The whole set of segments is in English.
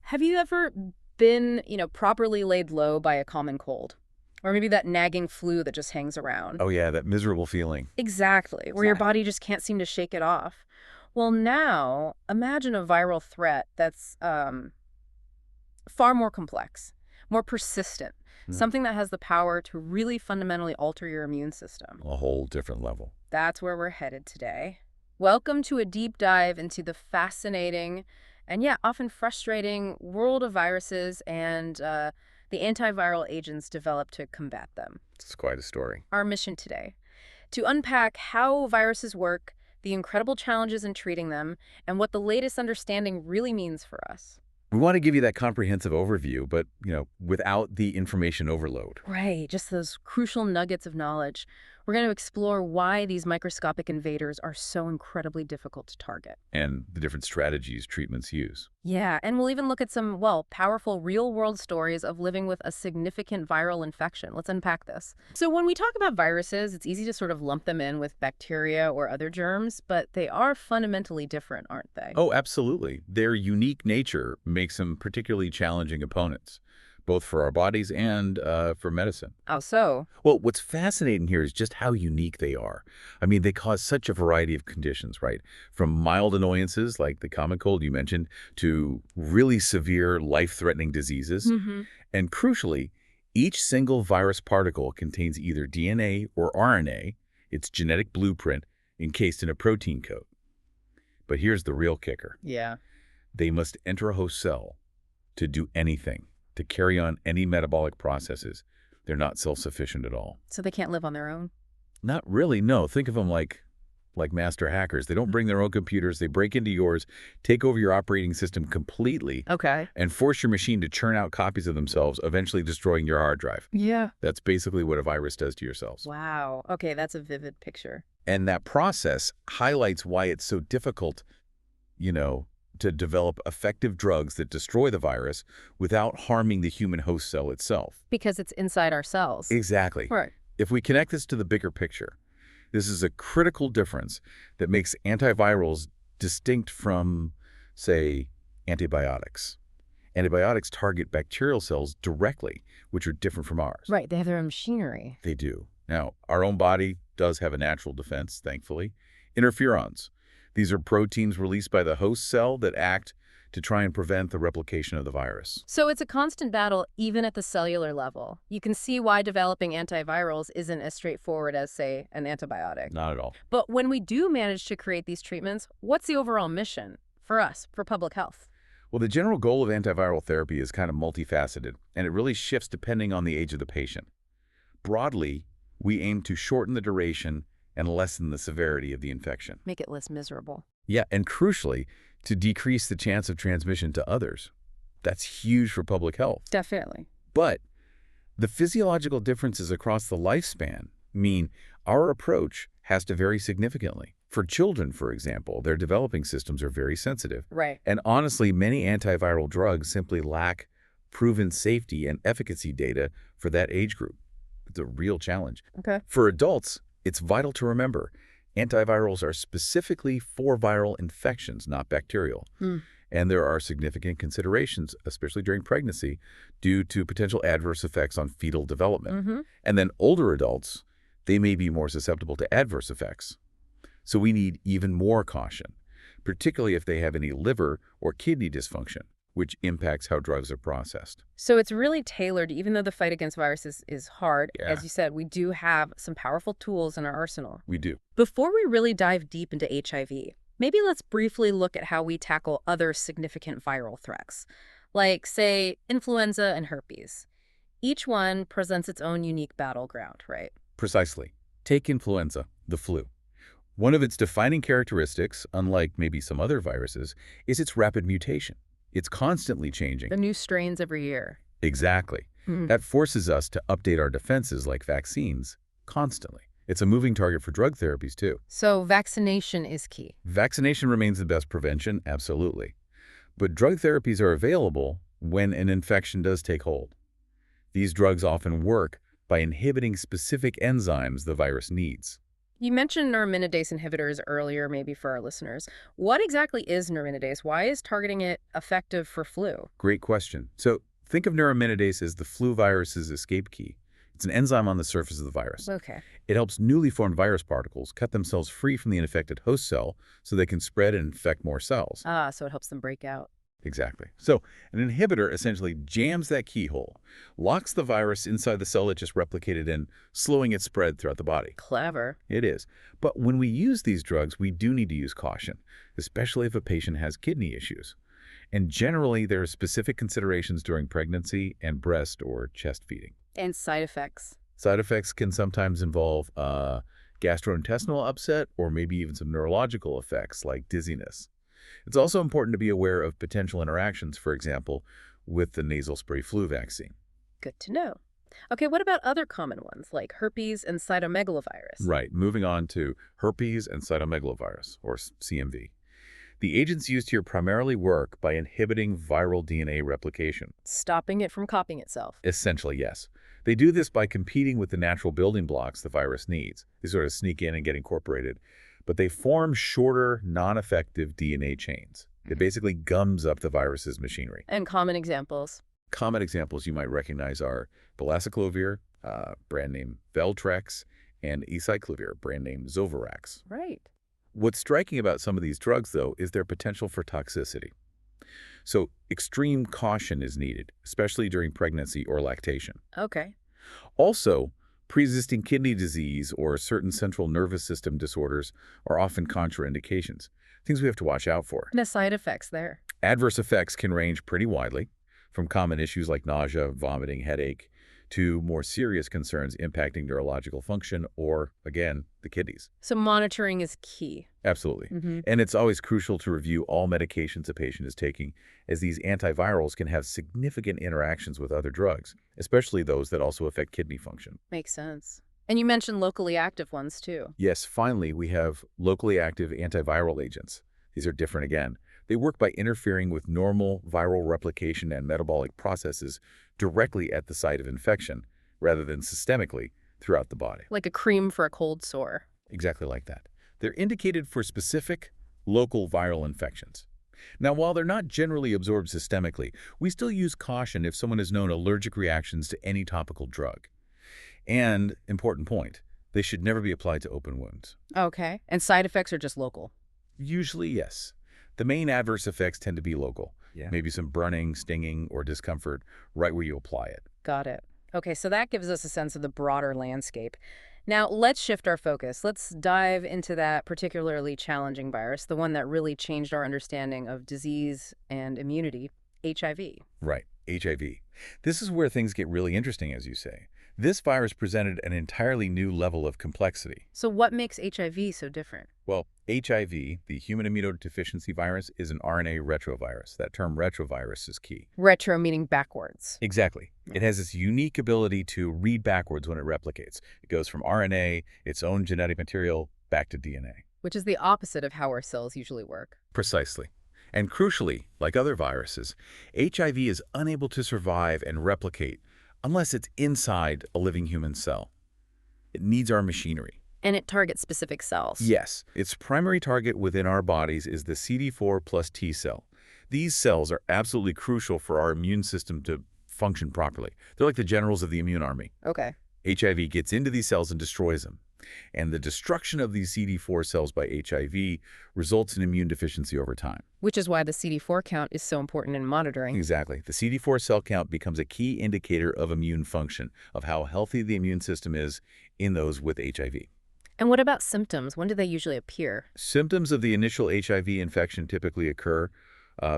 Have you ever been, properly laid low by a common cold? Or maybe that nagging flu that just hangs around? Oh yeah, that miserable feeling. Exactly, where your body just can't seem to shake it off. Well, now, imagine a viral threat that's far more complex, more persistent, Mm. something that has the power to really fundamentally alter your immune system. A whole different level. That's where we're headed today. Welcome to a deep dive into the fascinating and, yeah, often frustrating world of viruses and the antiviral agents developed to combat them. It's quite a story. Our mission today: to unpack how viruses work, the incredible challenges in treating them, and what the latest understanding really means for us. We want to give you that comprehensive overview, but, without the information overload. Right, just those crucial nuggets of knowledge. We're going to explore why these microscopic invaders are so incredibly difficult to target. And the different strategies treatments use. Yeah, and we'll even look at some, well, powerful real-world stories of living with a significant viral infection. Let's unpack this. So when we talk about viruses, it's easy to sort of lump them in with bacteria or other germs, but they are fundamentally different, aren't they? Oh, absolutely. Their unique nature makes them particularly challenging opponents, both for our bodies and for medicine. How so? Well, what's fascinating here is just how unique they are. I mean, they cause such a variety of conditions, right? From mild annoyances like the common cold you mentioned to really severe life-threatening diseases. Mm-hmm. And crucially, each single virus particle contains either DNA or RNA, its genetic blueprint, encased in a protein coat. But here's the real kicker. Yeah. They must enter a host cell to do anything, to carry on any metabolic processes. They're not self-sufficient at all. So they can't live on their own? Not really, no. Think of them like master hackers. They don't bring their own computers. They break into yours, take over your operating system completely, Okay. and force your machine to churn out copies of themselves, eventually destroying your hard drive. Yeah. That's basically what a virus does to your cells. Wow. Okay, that's a vivid picture. And that process highlights why it's so difficult, to develop effective drugs that destroy the virus without harming the human host cell itself. Because it's inside our cells. Exactly. Right. If we connect this to the bigger picture, this is a critical difference that makes antivirals distinct from, say, antibiotics. Antibiotics target bacterial cells directly, which are different from ours. Right, they have their own machinery. They do. Now, our own body does have a natural defense, thankfully. Interferons. These are proteins released by the host cell that act to try and prevent the replication of the virus. So it's a constant battle even at the cellular level. You can see why developing antivirals isn't as straightforward as, say, an antibiotic. Not at all. But when we do manage to create these treatments, what's the overall mission for us, for public health? Well, the general goal of antiviral therapy is kind of multifaceted, and it really shifts depending on the age of the patient. Broadly, we aim to shorten the duration and lessen the severity of the infection. Make it less miserable. Yeah, and crucially, to decrease the chance of transmission to others. That's huge for public health. Definitely. But the physiological differences across the lifespan mean our approach has to vary significantly. For children, for example, their developing systems are very sensitive. Right. And honestly, many antiviral drugs simply lack proven safety and efficacy data for that age group. It's a real challenge. Okay. For adults, it's vital to remember antivirals are specifically for viral infections, not bacterial. And there are significant considerations, especially during pregnancy, due to potential adverse effects on fetal development. And then older adults, they may be more susceptible to adverse effects. So we need even more caution, particularly if they have any liver or kidney dysfunction, which impacts how drugs are processed. So it's really tailored, even though the fight against viruses is hard. Yeah. As you said, we do have some powerful tools in our arsenal. We do. Before we really dive deep into HIV, maybe let's briefly look at how we tackle other significant viral threats, like, say, influenza and herpes. Each one presents its own unique battleground, right? Precisely. Take influenza, the flu. One of its defining characteristics, unlike maybe some other viruses, is its rapid mutation. It's constantly changing. The new strains every year. Exactly. That forces us to update our defenses like vaccines constantly. It's a moving target for drug therapies, too. So vaccination is key. Vaccination remains the best prevention, absolutely. But drug therapies are available when an infection does take hold. These drugs often work by inhibiting specific enzymes the virus needs. You mentioned neuraminidase inhibitors earlier, maybe for our listeners. What exactly is neuraminidase? Why is targeting it effective for flu? Great question. So think of neuraminidase as the flu virus's escape key. It's an enzyme on the surface of the virus. Okay. It helps newly formed virus particles cut themselves free from the infected host cell so they can spread and infect more cells. Ah, so it helps them break out. Exactly. So an inhibitor essentially jams that keyhole, locks the virus inside the cell it just replicated in, slowing its spread throughout the body. Clever. It is. But when we use these drugs, we do need to use caution, especially if a patient has kidney issues. And generally, there are specific considerations during pregnancy and breast or chest feeding. And side effects. Side effects can sometimes involve gastrointestinal upset or maybe even some neurological effects like dizziness. It's also important to be aware of potential interactions, for example, with the nasal spray flu vaccine. Good to know. Okay, what about other common ones like herpes and cytomegalovirus? Right, moving on to herpes and cytomegalovirus, or CMV. The agents used here primarily work by inhibiting viral DNA replication. Stopping it from copying itself. Essentially, yes. They do this by competing with the natural building blocks the virus needs. They sort of sneak in and get incorporated. But they form shorter, non-effective DNA chains. It basically gums up the virus's machinery. And common examples. Common examples you might recognize are Valaciclovir, brand name Veltrex, and Acyclovir, brand name Zovirax. Right. What's striking about some of these drugs, though, is their potential for toxicity. So extreme caution is needed, especially during pregnancy or lactation. Okay. Also, pre-existing kidney disease or certain central nervous system disorders are often contraindications, things we have to watch out for. And the side effects there. Adverse effects can range pretty widely, from common issues like nausea, vomiting, headache, to more serious concerns impacting neurological function or, again, the kidneys. So monitoring is key. Absolutely. And it's always crucial to review all medications a patient is taking, as these antivirals can have significant interactions with other drugs, especially those that also affect kidney function. Makes sense. And you mentioned locally active ones too. Yes, finally, we have locally active antiviral agents. These are different again. They work by interfering with normal viral replication and metabolic processes directly at the site of infection, rather than systemically throughout the body. Like a cream for a cold sore. Exactly like that. They're indicated for specific local viral infections. Now, while they're not generally absorbed systemically, we still use caution if someone has known allergic reactions to any topical drug. And, important point, they should never be applied to open wounds. Okay. And side effects are just local. Usually, yes. The main adverse effects tend to be local. Yeah. Maybe some burning, stinging, or discomfort right where you apply it. Got it. Okay, so that gives us a sense of the broader landscape. Now, let's shift our focus. Let's dive into that particularly challenging virus, the one that really changed our understanding of disease and immunity, HIV. Right, HIV. This is where things get really interesting, as you say. This virus presented an entirely new level of complexity. So what makes HIV so different? Well, HIV, the human immunodeficiency virus, is an RNA retrovirus. That term retrovirus is key. Retro meaning backwards. Exactly. It has this unique ability to read backwards when it replicates. It goes from RNA, its own genetic material, back to DNA. Which is the opposite of how our cells usually work. Precisely. And crucially, like other viruses, HIV is unable to survive and replicate unless it's inside a living human cell. It needs our machinery. And it targets specific cells. Yes. Its primary target within our bodies is the CD4 plus T cell. These cells are absolutely crucial for our immune system to function properly. They're like the generals of the immune army. Okay. HIV gets into these cells and destroys them. And the destruction of these CD4 cells by HIV results in immune deficiency over time. Which is why the CD4 count is so important in monitoring. Exactly. The CD4 cell count becomes a key indicator of immune function, of how healthy the immune system is in those with HIV. And what about symptoms? When do they usually appear? Symptoms of the initial HIV infection typically occur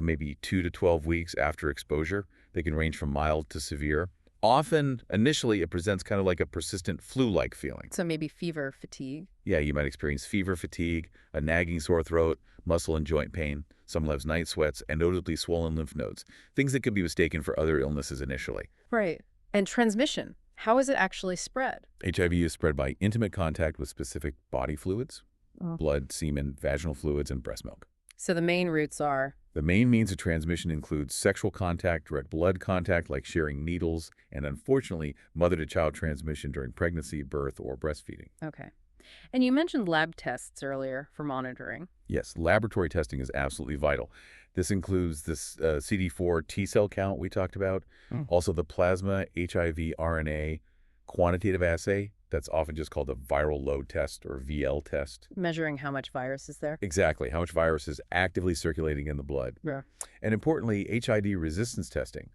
maybe 2 to 12 weeks after exposure. They can range from mild to severe. Often, initially, it presents kind of like a persistent flu-like feeling. So maybe fever, fatigue? Yeah, you might experience fever, fatigue, a nagging sore throat, muscle and joint pain. Someone has night sweats, and notably swollen lymph nodes, things that could be mistaken for other illnesses initially. Right. And transmission. How is it actually spread? HIV is spread by intimate contact with specific body fluids, blood, semen, vaginal fluids, and breast milk. So the main routes are? The main means of transmission includes sexual contact, direct blood contact like sharing needles, and unfortunately, mother-to-child transmission during pregnancy, birth, or breastfeeding. Okay. And you mentioned lab tests earlier for monitoring. Yes, laboratory testing is absolutely vital. This includes this CD4 T cell count we talked about, Mm. also the plasma HIV RNA quantitative assay that's often just called a viral load test or VL test. Measuring how much virus is there. Exactly, how much virus is actively circulating in the blood. Yeah. And importantly, HID resistance testing.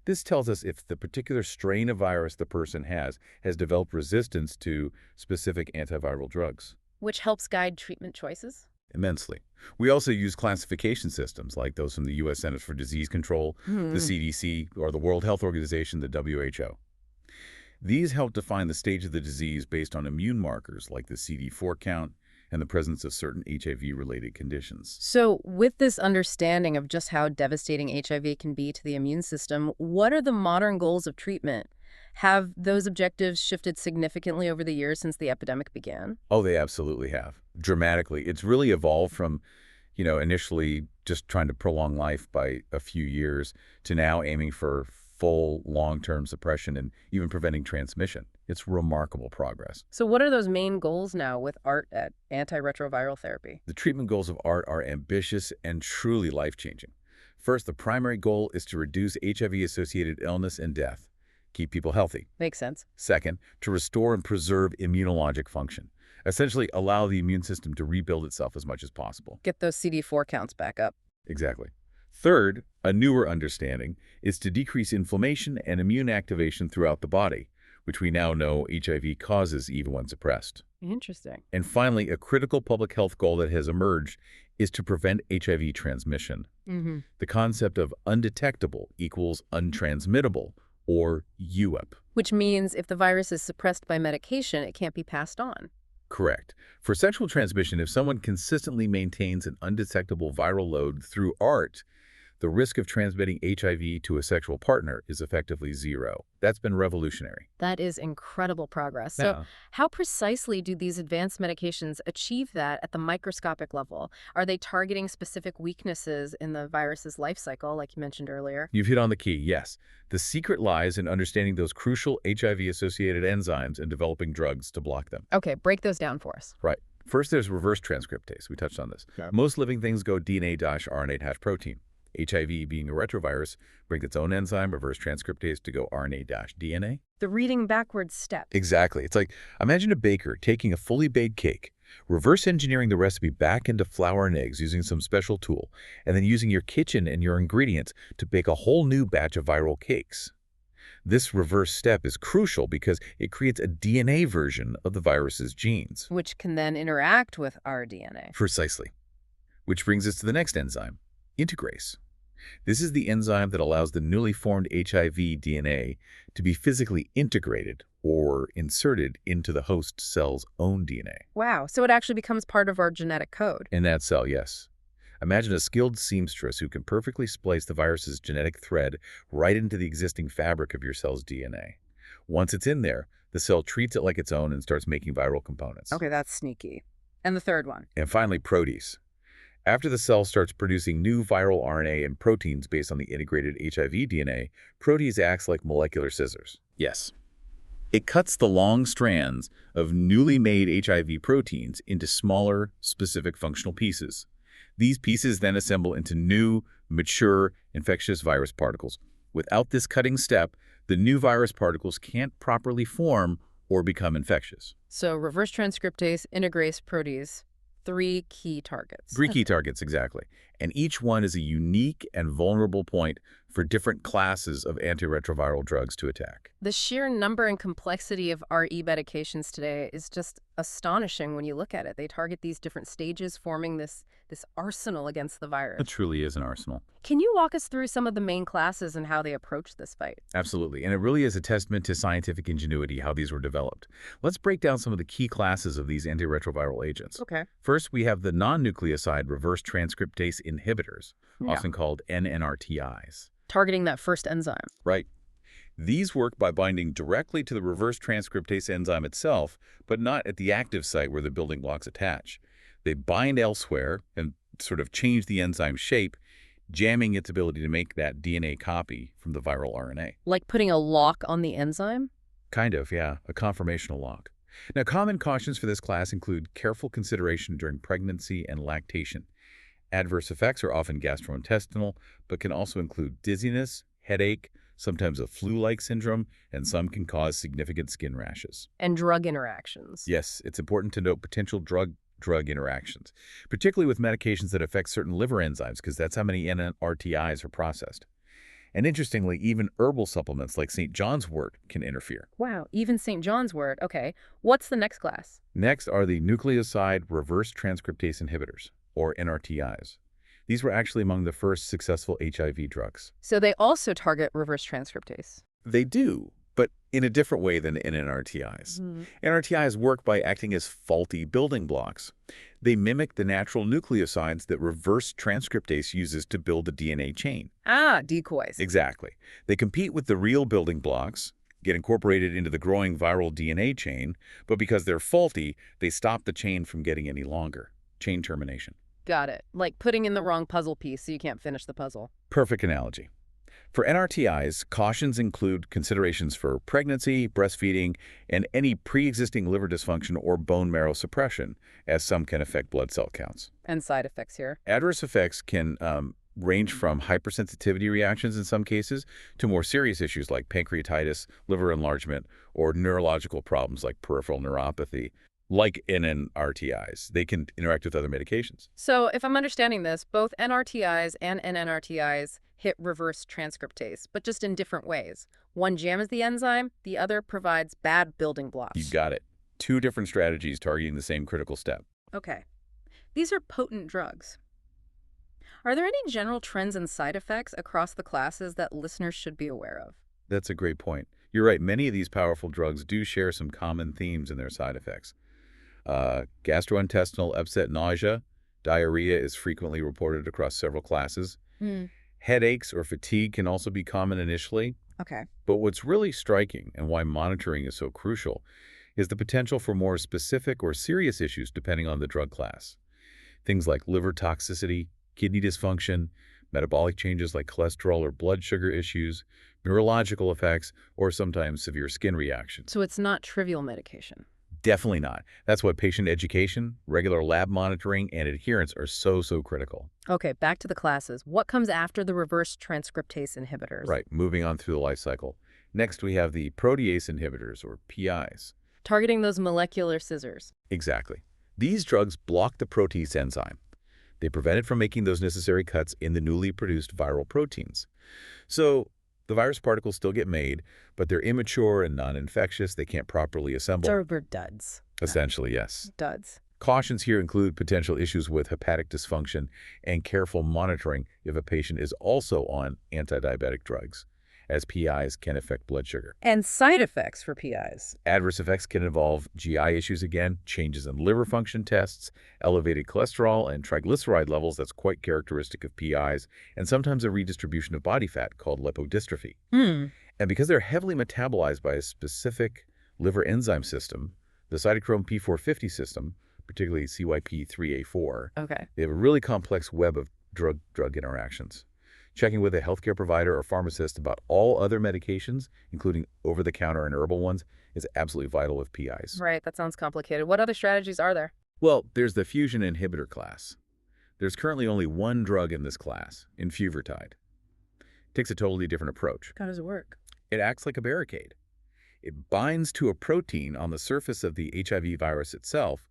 This tells us if the particular strain of virus the person has developed resistance to specific antiviral drugs. Which helps guide treatment choices. Immensely. We also use classification systems like those from the U.S. Centers for Disease Control, the Hmm. CDC, or the World Health Organization, the WHO. These help define the stage of the disease based on immune markers like the CD4 count and the presence of certain HIV-related conditions. So, with this understanding of just how devastating HIV can be to the immune system, what are the modern goals of treatment? Have those objectives shifted significantly over the years since the epidemic began? Oh, they absolutely have. Dramatically. It's really evolved from, initially just trying to prolong life by a few years to now aiming for full long-term suppression and even preventing transmission. It's remarkable progress. So, what are those main goals now with ART at antiretroviral therapy? The treatment goals of ART are ambitious and truly life-changing. First, the primary goal is to reduce HIV-associated illness and death, keep people healthy. Makes sense. Second, to restore and preserve immunologic function, essentially allow the immune system to rebuild itself as much as possible. Get those CD4 counts back up. Exactly. Third, a newer understanding is to decrease inflammation and immune activation throughout the body, which we now know HIV causes even when suppressed. Interesting. And finally, a critical public health goal that has emerged is to prevent HIV transmission. Mm-hmm. The concept of undetectable equals untransmittable, or UEP. Which means if the virus is suppressed by medication, it can't be passed on. Correct. For sexual transmission, if someone consistently maintains an undetectable viral load through ART, the risk of transmitting HIV to a sexual partner is effectively zero. That's been revolutionary. That is incredible progress. So, how precisely do these advanced medications achieve that at the microscopic level? Are they targeting specific weaknesses in the virus's life cycle, like you mentioned earlier? You've hit on the key, yes. The secret lies in understanding those crucial HIV-associated enzymes and developing drugs to block them. Okay, break those down for us. Right. First, there's reverse transcriptase. We touched on this. Okay. Most living things go DNA-RNA protein. HIV, being a retrovirus, brings its own enzyme, reverse transcriptase, to go RNA-DNA. The reading backwards step. Exactly. It's like, imagine a baker taking a fully baked cake, reverse engineering the recipe back into flour and eggs using some special tool, and then using your kitchen and your ingredients to bake a whole new batch of viral cakes. This reverse step is crucial because it creates a DNA version of the virus's genes. Which can then interact with our DNA. Precisely. Which brings us to the next enzyme, integrase. This is the enzyme that allows the newly formed HIV DNA to be physically integrated or inserted into the host cell's own DNA. Wow, so it actually becomes part of our genetic code. In that cell, yes. Imagine a skilled seamstress who can perfectly splice the virus's genetic thread right into the existing fabric of your cell's DNA. Once it's in there, the cell treats it like its own and starts making viral components. Okay, that's sneaky. And the third one? And finally, protease. After the cell starts producing new viral RNA and proteins based on the integrated HIV DNA, protease acts like molecular scissors. Yes. It cuts the long strands of newly made HIV proteins into smaller, specific functional pieces. These pieces then assemble into new, mature, infectious virus particles. Without this cutting step, the new virus particles can't properly form or become infectious. So reverse transcriptase, integrase, protease. 3 key targets. 3 key targets, exactly. And each one is a unique and vulnerable point for different classes of antiretroviral drugs to attack. The sheer number and complexity of RE medications today is just astonishing when you look at it. They target these different stages, forming this arsenal against the virus. It truly is an arsenal. Can you walk us through some of the main classes and how they approach this fight? Absolutely. And it really is a testament to scientific ingenuity how these were developed. Let's break down some of the key classes of these antiretroviral agents. Okay. First, we have the non-nucleoside reverse transcriptase inhibitors, Yeah. often called NNRTIs. Targeting that first enzyme. Right. These work by binding directly to the reverse transcriptase enzyme itself, but not at the active site where the building blocks attach. They bind elsewhere and sort of change the enzyme's shape, jamming its ability to make that DNA copy from the viral RNA. Like putting a lock on the enzyme? Kind of, yeah, a conformational lock. Now, common cautions for this class include careful consideration during pregnancy and lactation. Adverse effects are often gastrointestinal, but can also include dizziness, headache, sometimes a flu-like syndrome, and some can cause significant skin rashes. And drug interactions. Yes, it's important to note potential drug interactions, particularly with medications that affect certain liver enzymes, because that's how many NRTIs are processed. And interestingly, even herbal supplements like St. John's wort can interfere. Wow, even St. John's wort. Okay, what's the next class? Next are the nucleoside reverse transcriptase inhibitors, or NRTIs. These were actually among the first successful HIV drugs. So they also target reverse transcriptase. They do, but in a different way than in NRTIs. NRTIs work by acting as faulty building blocks. They mimic the natural nucleosides that reverse transcriptase uses to build the DNA chain. Ah, decoys. Exactly. They compete with the real building blocks, get incorporated into the growing viral DNA chain, but because they're faulty, they stop the chain from getting any longer. Chain termination. Got it. Like putting in the wrong puzzle piece so you can't finish the puzzle. Perfect analogy. For NRTIs, cautions include considerations for pregnancy, breastfeeding, and any pre-existing liver dysfunction or bone marrow suppression, as some can affect blood cell counts. And side effects here. Adverse effects can range from hypersensitivity reactions in some cases to more serious issues like pancreatitis, liver enlargement, or neurological problems like peripheral neuropathy. Like in NRTIs, they can interact with other medications. So if I'm understanding this, both NRTIs and NNRTIs hit reverse transcriptase, but just in different ways. One jams the enzyme, the other provides bad building blocks. You got it. Two different strategies targeting the same critical step. Okay. These are potent drugs. Are there any general trends and side effects across the classes that listeners should be aware of? That's a great point. You're right, many of these powerful drugs do share some common themes in their side effects. Gastrointestinal upset, nausea, diarrhea is frequently reported across several classes. Headaches or fatigue can also be common initially. Okay. But what's really striking and why monitoring is so crucial is the potential for more specific or serious issues depending on the drug class. Things like liver toxicity, kidney dysfunction, metabolic changes like cholesterol or blood sugar issues, neurological effects, or sometimes severe skin reactions. So it's not trivial medication. Definitely not. That's why patient education, regular lab monitoring, and adherence are so critical. Okay, back to the classes. What comes after the reverse transcriptase inhibitors? Right, moving on through the life cycle. Next, we have the protease inhibitors, or PIs. Targeting those molecular scissors. Exactly. These drugs block the protease enzyme. They prevent it from making those necessary cuts in the newly produced viral proteins. So the virus particles still get made, but they're immature and non-infectious. They can't properly assemble. They're duds. Essentially, yes. Duds. Cautions here include potential issues with hepatic dysfunction and careful monitoring if a patient is also on anti-diabetic drugs, as PIs can affect blood sugar. And side effects for PIs. Adverse effects can involve GI issues again, changes in liver function tests, elevated cholesterol and triglyceride levels that's quite characteristic of PIs, and sometimes a redistribution of body fat called lipodystrophy. And because they're heavily metabolized by a specific liver enzyme system, the cytochrome P450 system, particularly CYP3A4, Okay. they have a really complex web of drug interactions. Checking with a healthcare provider or pharmacist about all other medications, including over-the-counter and herbal ones, is absolutely vital with PIs. Right, that sounds complicated. What other strategies are there? Well, there's the fusion inhibitor class. There's currently only one drug in this class, enfuvirtide. It takes a totally different approach. How does it work? It acts like a barricade. It binds to a protein on the surface of the HIV virus itself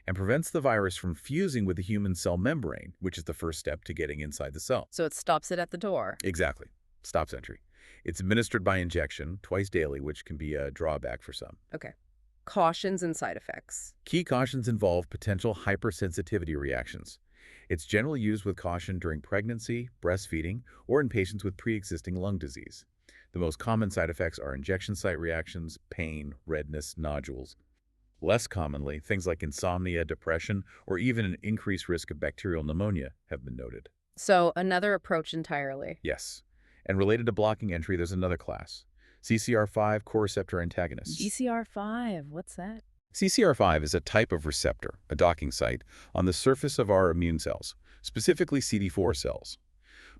and prevents the virus from fusing with the human cell membrane, which is the first step to getting inside the cell. So it stops it at the door. Exactly. Stops entry. It's administered by injection twice daily, which can be a drawback for some. Okay. Cautions and side effects. Key cautions involve potential hypersensitivity reactions. It's generally used with caution during pregnancy, breastfeeding, or in patients with pre-existing lung disease. The most common side effects are injection site reactions, pain, redness, nodules. Less commonly, things like insomnia, depression, or even an increased risk of bacterial pneumonia have been noted. So another approach entirely. Yes. And related to blocking entry, there's another class, CCR5 core-receptor antagonists. CCR5, what's that? CCR5 is a type of receptor, a docking site, on the surface of our immune cells, specifically CD4 cells.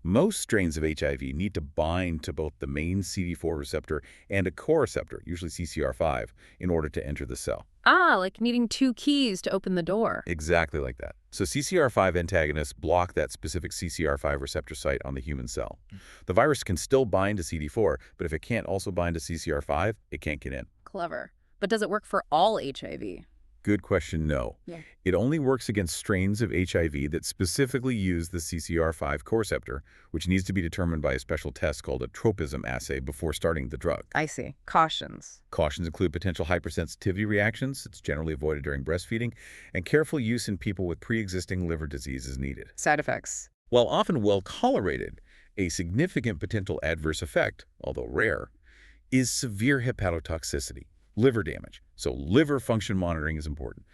Most strains of HIV need to bind to both the main CD4 receptor and a co-receptor, usually CCR5, in order to enter the cell. Ah, like needing two keys to open the door. Exactly like that. So CCR5 antagonists block that specific CCR5 receptor site on the human cell. The virus can still bind to CD4, but if it can't also bind to CCR5, it can't get in. Clever. But does it work for all HIV? Good question, no. Yeah. It only works against strains of HIV that specifically use the CCR5 co-receptor, which needs to be determined by a special test called a tropism assay before starting the drug. I see. Cautions. Cautions include potential hypersensitivity reactions, it's generally avoided during breastfeeding, and careful use in people with pre-existing liver disease is needed. Side effects. While often well tolerated, a significant potential adverse effect, although rare, is severe hepatotoxicity, liver damage. So liver function monitoring is important.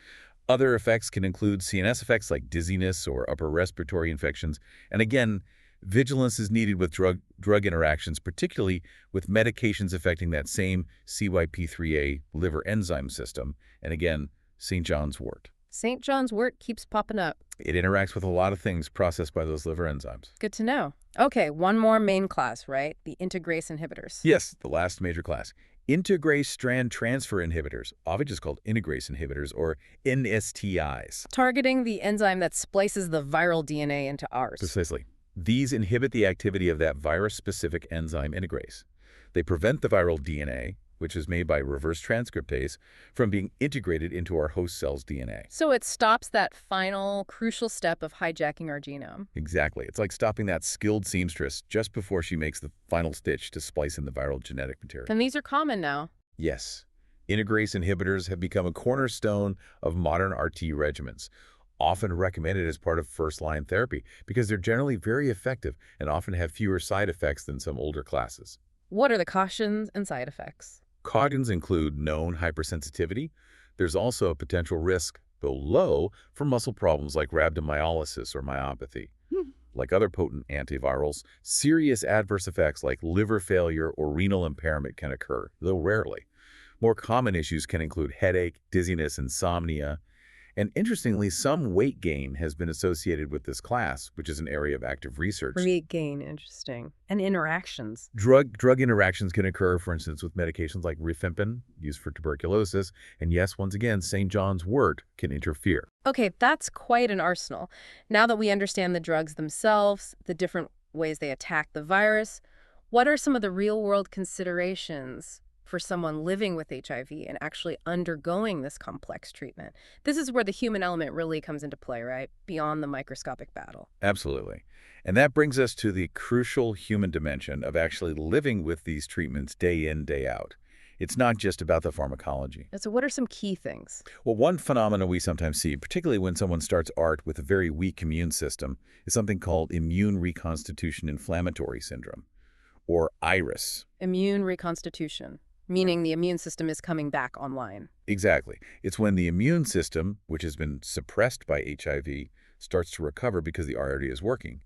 Other effects can include CNS effects like dizziness or upper respiratory infections. And again, vigilance is needed with drug interactions, particularly with medications affecting that same CYP3A liver enzyme system. And again, St. John's wort. St. John's wort keeps popping up. It interacts with a lot of things processed by those liver enzymes. Good to know. Okay, one more main class, right? The integrase inhibitors. Yes, the last major class. Integrase strand transfer inhibitors, often just called integrase inhibitors or NSTIs. Targeting the enzyme that splices the viral DNA into ours. Precisely. These inhibit the activity of that virus-specific enzyme integrase. They prevent the viral DNA, which is made by reverse transcriptase, from being integrated into our host cell's DNA. So it stops that final, crucial step of hijacking our genome. Exactly. It's like stopping that skilled seamstress just before she makes the final stitch to splice in the viral genetic material. And these are common now. Yes. Integrase inhibitors have become a cornerstone of modern RT regimens, often recommended as part of first-line therapy because they're generally very effective and often have fewer side effects than some older classes. What are the cautions and side effects? Cautions include known hypersensitivity. There's also a potential risk, though low, for muscle problems like rhabdomyolysis or myopathy. Like other potent antivirals, serious adverse effects like liver failure or renal impairment can occur, though rarely. More common issues can include headache, dizziness, insomnia, and interestingly, some weight gain has been associated with this class, which is an area of active research. Weight gain, interesting. And interactions. Drug interactions can occur, for instance, with medications like rifampin, used for tuberculosis, and yes, once again, St. John's wort can interfere. Okay, that's quite an arsenal. Now that we understand the drugs themselves, the different ways they attack the virus, what are some of the real-world considerations for someone living with HIV and actually undergoing this complex treatment? This is where the human element really comes into play, right? Beyond the microscopic battle. Absolutely. And that brings us to the crucial human dimension of actually living with these treatments day in, day out. It's not just about the pharmacology. And so what are some key things? Well, one phenomenon we sometimes see, particularly when someone starts ART with a very weak immune system, is something called immune reconstitution inflammatory syndrome, or IRIS. Immune reconstitution, meaning the immune system is coming back online. Exactly. It's when the immune system, which has been suppressed by HIV, starts to recover because the RRD is working.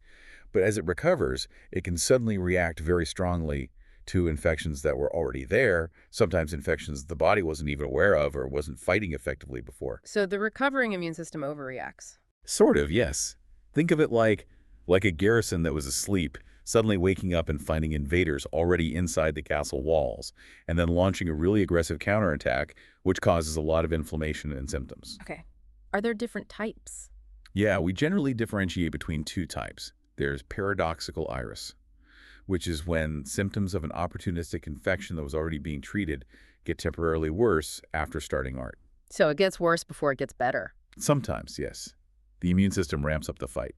But as it recovers, it can suddenly react very strongly to infections that were already there, sometimes infections the body wasn't even aware of or wasn't fighting effectively before. So the recovering immune system overreacts. Sort of, yes. Think of it like a garrison that was asleep, suddenly waking up and finding invaders already inside the castle walls, and then launching a really aggressive counterattack, which causes a lot of inflammation and symptoms. Okay. Are there different types? Yeah, we generally differentiate between two types. There's paradoxical IRIS, which is when symptoms of an opportunistic infection that was already being treated get temporarily worse after starting ART. So it gets worse before it gets better. Sometimes, yes. The immune system ramps up the fight.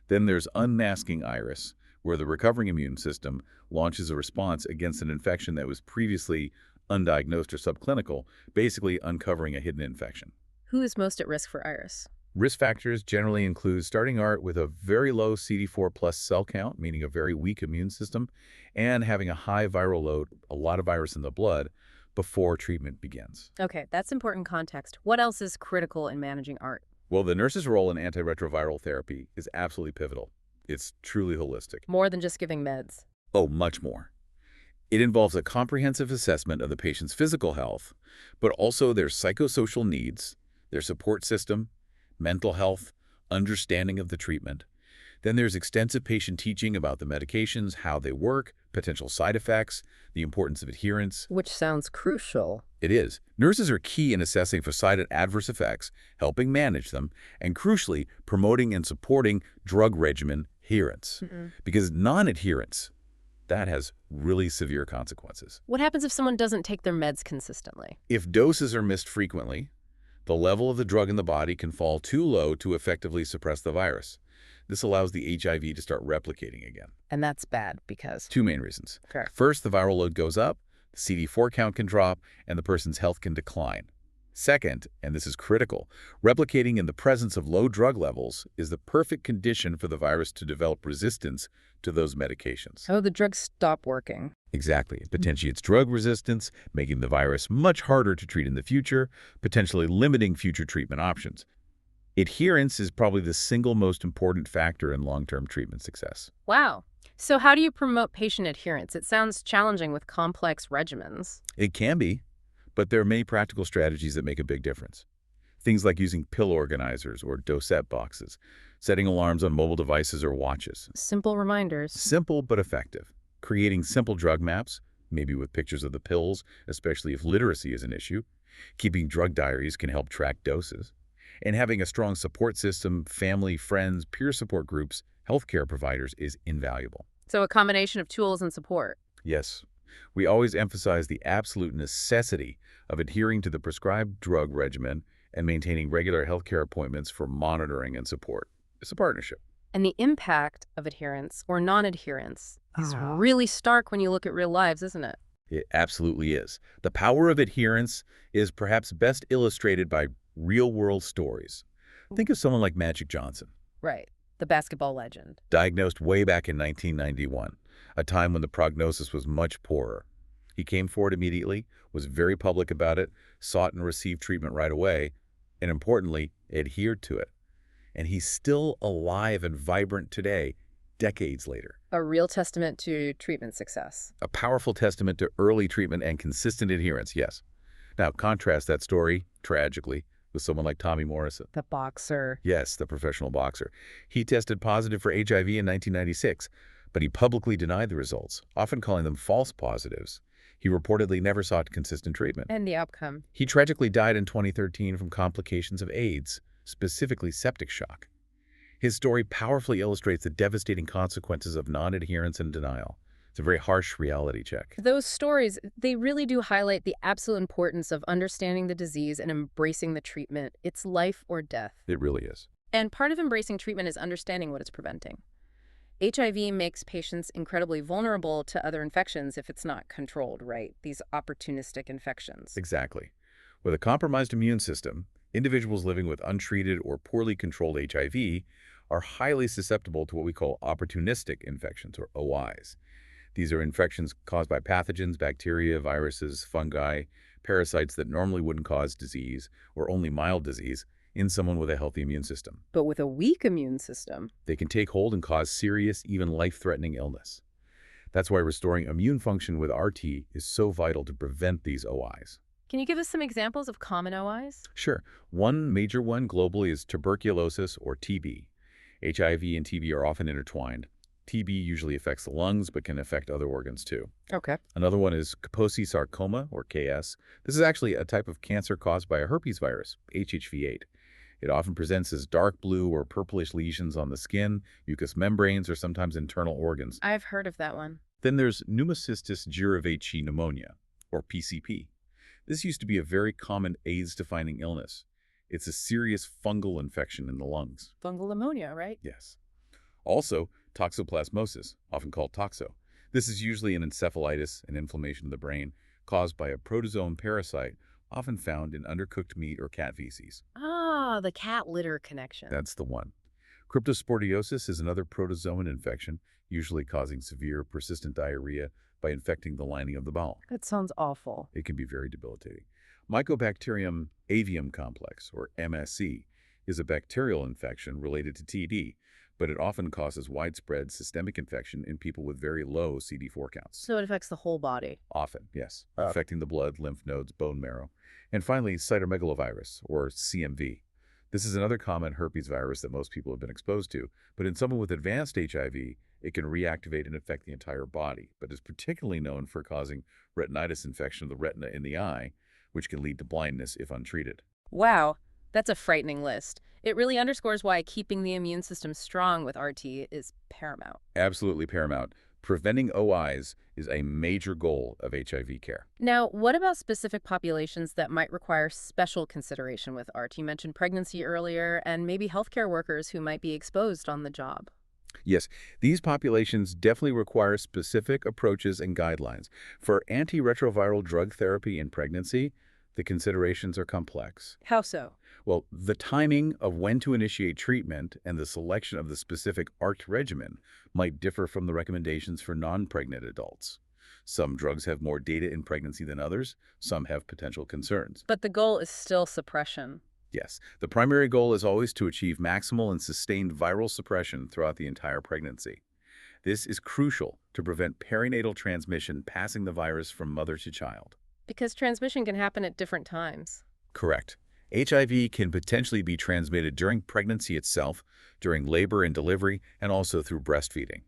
Then there's unmasking IRIS, where the recovering immune system launches a response against an infection that was previously undiagnosed or subclinical, basically uncovering a hidden infection. Who is most at risk for IRIS? Risk factors generally include starting ART with a very low CD4 plus cell count, meaning a very weak immune system, and having a high viral load, a lot of virus in the blood, before treatment begins. Okay, that's important context. What else is critical in managing ART? Well, the nurse's role in antiretroviral therapy is absolutely pivotal. It's truly holistic. More than just giving meds. Oh, much more. It involves a comprehensive assessment of the patient's physical health, but also their psychosocial needs, their support system, mental health, understanding of the treatment. Then there's extensive patient teaching about the medications, how they work, potential side effects, the importance of adherence. Which sounds crucial. It is. Nurses are key in assessing for side and adverse effects, helping manage them, and crucially, promoting and supporting drug regimen adherence. Because non-adherence, that has really severe consequences. What happens if someone doesn't take their meds consistently? If doses are missed frequently, the level of the drug in the body can fall too low to effectively suppress the virus. This allows the HIV to start replicating again. And that's bad because... Two main reasons. Okay. First, the viral load goes up, the CD4 count can drop, and the person's health can decline. Second, and this is critical, replicating in the presence of low drug levels is the perfect condition for the virus to develop resistance to those medications. Oh, the drugs stop working. Exactly. It potentiates drug resistance, making the virus much harder to treat in the future, potentially limiting future treatment options. Adherence is probably the single most important factor in long-term treatment success. Wow. So how do you promote patient adherence? It sounds challenging with complex regimens. It can be, but there are many practical strategies that make a big difference. Things like using pill organizers or dosette boxes, setting alarms on mobile devices or watches. Simple reminders. Simple but effective. Creating simple drug maps, maybe with pictures of the pills, especially if literacy is an issue. Keeping drug diaries can help track doses. And having a strong support system, family, friends, peer support groups, healthcare providers is invaluable. So a combination of tools and support. Yes, we always emphasize the absolute necessity of adhering to the prescribed drug regimen and maintaining regular healthcare appointments for monitoring and support. It's a partnership. And the impact of adherence or non-adherence is really stark when you look at real lives, isn't it? It absolutely is. The power of adherence is perhaps best illustrated by real-world stories. Think of someone like Magic Johnson. Right. The basketball legend. Diagnosed way back in 1991, a time when the prognosis was much poorer. He came forward immediately, was very public about it, sought and received treatment right away, and importantly, adhered to it. And he's still alive and vibrant today, decades later. A real testament to treatment success. A powerful testament to early treatment and consistent adherence, yes. Now, contrast that story, tragically, with someone like Tommy Morrison. The boxer. Yes, the professional boxer. He tested positive for HIV in 1996, but he publicly denied the results, often calling them false positives. He reportedly never sought consistent treatment. And the outcome. He tragically died in 2013 from complications of AIDS, specifically septic shock. His story powerfully illustrates the devastating consequences of non-adherence and denial. It's a very harsh reality check. Those stories, they really do highlight the absolute importance of understanding the disease and embracing the treatment. It's life or death. It really is. And part of embracing treatment is understanding what it's preventing. HIV makes patients incredibly vulnerable to other infections if it's not controlled, right? These opportunistic infections. Exactly. With a compromised immune system, individuals living with untreated or poorly controlled HIV are highly susceptible to what we call opportunistic infections, or OIs. These are infections caused by pathogens, bacteria, viruses, fungi, parasites that normally wouldn't cause disease or only mild disease in someone with a healthy immune system. But with a weak immune system, They can take hold and cause serious, even life-threatening illness. That's why restoring immune function with RT is so vital to prevent these OIs. can you give us some examples of common OIs? Sure. One major one globally is tuberculosis, or TB. HIV and TB are often intertwined. TB usually affects the lungs, but can affect other organs too. Okay. Another one is Kaposi sarcoma, or KS. This is actually a type of cancer caused by a herpes virus, HHV8. It often presents as dark blue or purplish lesions on the skin, mucous membranes, or sometimes internal organs. I've heard of that one. Then there's pneumocystis jirovecii pneumonia, or PCP. This used to be a very common AIDS-defining illness. It's a serious fungal infection in the lungs. Fungal pneumonia, right? Yes. Also, toxoplasmosis, often called toxo. This is usually an encephalitis, an inflammation of the brain, caused by a protozoan parasite, often found in undercooked meat or cat feces. Ah, the cat litter connection. That's the one. Cryptosporidiosis is another protozoan infection, usually causing severe, persistent diarrhea by infecting the lining of the bowel. That sounds awful. It can be very debilitating. Mycobacterium avium complex, or MSC, is a bacterial infection related to TD, but it often causes widespread systemic infection in people with very low CD4 counts. So it affects the whole body. Often, yes, affecting the blood, lymph nodes, bone marrow. And finally, cytomegalovirus, or CMV. This is another common herpes virus that most people have been exposed to, but in someone with advanced HIV, it can reactivate and affect the entire body, but is particularly known for causing retinitis infection of the retina in the eye, which can lead to blindness if untreated. Wow, that's a frightening list. It really underscores why keeping the immune system strong with RT is paramount. Absolutely paramount. Preventing OIs is a major goal of HIV care. Now, what about specific populations that might require special consideration with RT? You mentioned pregnancy earlier, and maybe healthcare workers who might be exposed on the job. Yes, these populations definitely require specific approaches and guidelines. For antiretroviral drug therapy in pregnancy, the considerations are complex. How so? Well, the timing of when to initiate treatment and the selection of the specific ART regimen might differ from the recommendations for non-pregnant adults. Some drugs have more data in pregnancy than others. Some have potential concerns. But the goal is still suppression. Yes, the primary goal is always to achieve maximal and sustained viral suppression throughout the entire pregnancy. This is crucial to prevent perinatal transmission passing the virus from mother to child. Because transmission can happen at different times. Correct. HIV can potentially be transmitted during pregnancy itself, during labor and delivery, and also through breastfeeding.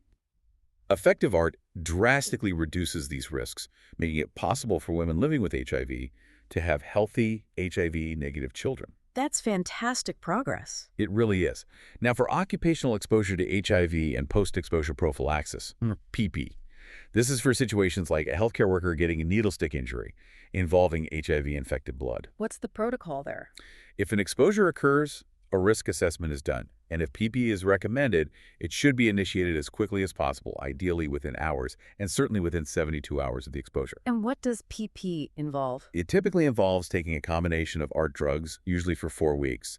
Effective ART drastically reduces these risks, making it possible for women living with HIV to have healthy HIV-negative children. That's fantastic progress. It really is. Now, for occupational exposure to HIV and post-exposure prophylaxis, PP, this is for situations like a healthcare worker getting a needle stick injury involving HIV-infected blood. What's the protocol there? If an exposure occurs, a risk assessment is done, and if PP is recommended, it should be initiated as quickly as possible, ideally within hours, and certainly within 72 hours of the exposure. And what does PP involve? It typically involves taking a combination of ART drugs, usually for 4 weeks.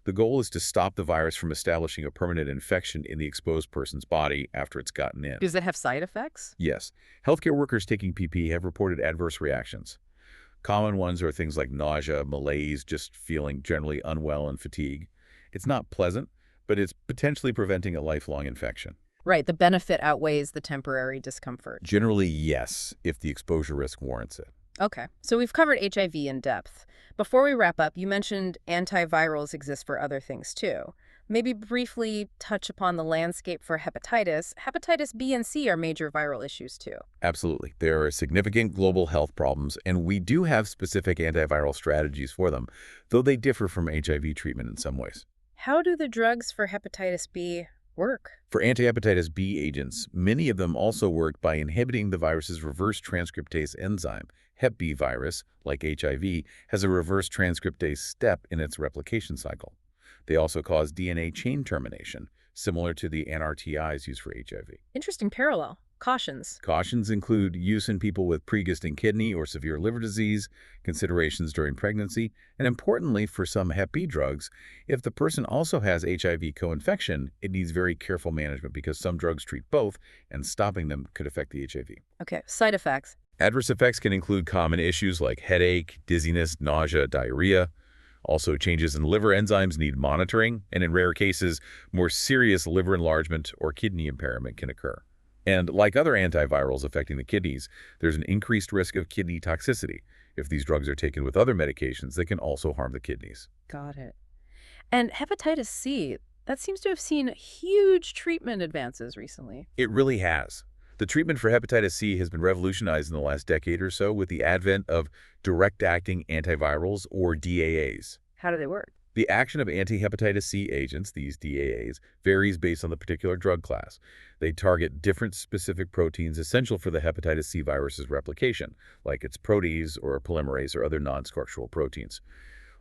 The goal is to stop the virus from establishing a permanent infection in the exposed person's body after it's gotten in. Does it have side effects? Yes, healthcare workers taking PP have reported adverse reactions. Common ones are things like nausea, malaise, just feeling generally unwell and fatigue. It's not pleasant, but it's potentially preventing a lifelong infection. Right, the benefit outweighs the temporary discomfort. Generally, yes, if the exposure risk warrants it. Okay, so we've covered HIV in depth. Before we wrap up, you mentioned antivirals exist for other things too. Maybe briefly touch upon the landscape for hepatitis. Hepatitis B and C are major viral issues too. Absolutely. There are significant global health problems, and we do have specific antiviral strategies for them, though they differ from HIV treatment in some ways. How do the drugs for hepatitis B work? For antihepatitis B agents, many of them also work by inhibiting the virus's reverse transcriptase enzyme. Hep B virus, like HIV, has a reverse transcriptase step in its replication cycle. They also cause DNA chain termination, similar to the NRTIs used for HIV. Interesting parallel. Cautions. Cautions include use in people with pre-existing kidney or severe liver disease, considerations during pregnancy, and importantly for some Hep B drugs, if the person also has HIV co-infection, it needs very careful management because some drugs treat both, and stopping them could affect the HIV. Okay, side effects. Adverse effects can include common issues like headache, dizziness, nausea, diarrhea. Also, changes in liver enzymes need monitoring, and in rare cases, more serious liver enlargement or kidney impairment can occur. And like other antivirals affecting the kidneys, there's an increased risk of kidney toxicity if these drugs are taken with other medications that can also harm the kidneys. Got it. And hepatitis C, that seems to have seen huge treatment advances recently. It really has. The treatment for hepatitis C has been revolutionized in the last decade or so with the advent of direct-acting antivirals, or DAAs. How do they work? The action of anti-hepatitis C agents, these DAAs, varies based on the particular drug class. They target different specific proteins essential for the hepatitis C virus's replication, like its protease or polymerase or other non-structural proteins.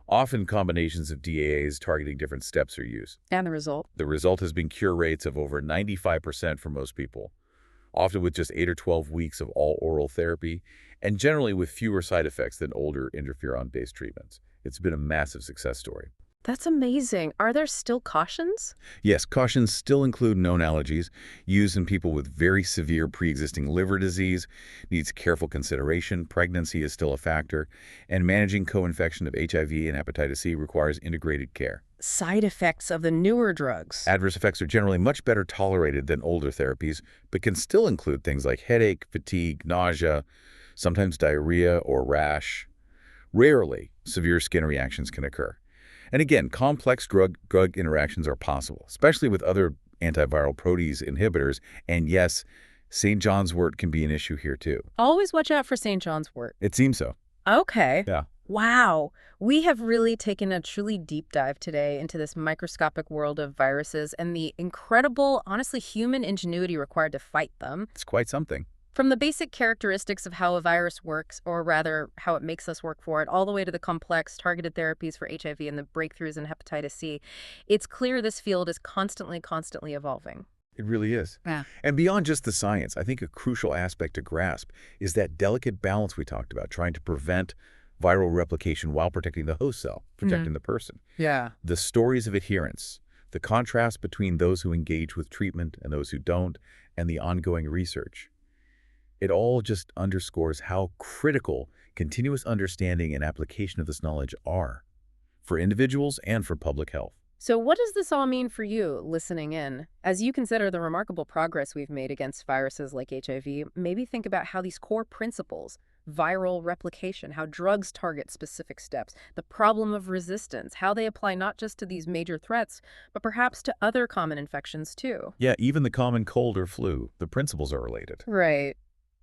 Often combinations of DAAs targeting different steps are used. And the result? The result has been cure rates of over 95% for most people, often with just 8 or 12 weeks of all oral therapy, and generally with fewer side effects than older interferon-based treatments. It's been a massive success story. That's amazing. Are there still cautions? Yes, cautions still include known allergies. Used in people with very severe pre-existing liver disease, needs careful consideration. Pregnancy is still a factor, and managing co-infection of HIV and hepatitis C requires integrated care. Side effects of the newer drugs. Adverse effects are generally much better tolerated than older therapies, but can still include things like headache, fatigue, nausea, sometimes diarrhea or rash. Rarely, severe skin reactions can occur. And again, complex drug interactions are possible, especially with other antiviral protease inhibitors. And yes, St. John's wort can be an issue here too. Always watch out for St. John's wort. It seems so. Okay. Yeah. Wow. We have really taken a truly deep dive today into this microscopic world of viruses and the incredible, honestly, human ingenuity required to fight them. It's quite something. From the basic characteristics of how a virus works, or rather, how it makes us work for it, all the way to the complex targeted therapies for HIV and the breakthroughs in hepatitis C, it's clear this field is constantly evolving. It really is. Yeah. And beyond just the science, I think a crucial aspect to grasp is that delicate balance we talked about, trying to prevent viral replication while protecting the host cell, protecting the person. Yeah. The stories of adherence, the contrast between those who engage with treatment and those who don't, and the ongoing research. It all just underscores how critical continuous understanding and application of this knowledge are for individuals and for public health. So what does this all mean for you, listening in? As you consider the remarkable progress we've made against viruses like HIV, maybe think about how these core principles, viral replication, how drugs target specific steps, the problem of resistance, how they apply not just to these major threats, but perhaps to other common infections too. Yeah, even the common cold or flu, the principles are related. Right.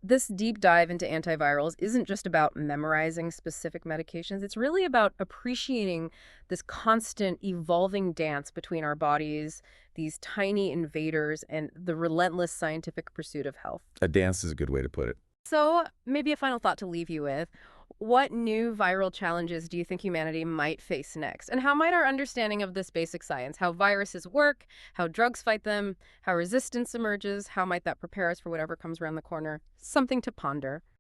This deep dive into antivirals isn't just about memorizing specific medications. It's really about appreciating this constant evolving dance between our bodies, these tiny invaders, and the relentless scientific pursuit of health. A dance is a good way to put it. So maybe a final thought to leave you with. What new viral challenges do you think humanity might face next? And how might our understanding of this basic science, how viruses work, how drugs fight them, how resistance emerges, how might that prepare us for whatever comes around the corner? Something to ponder.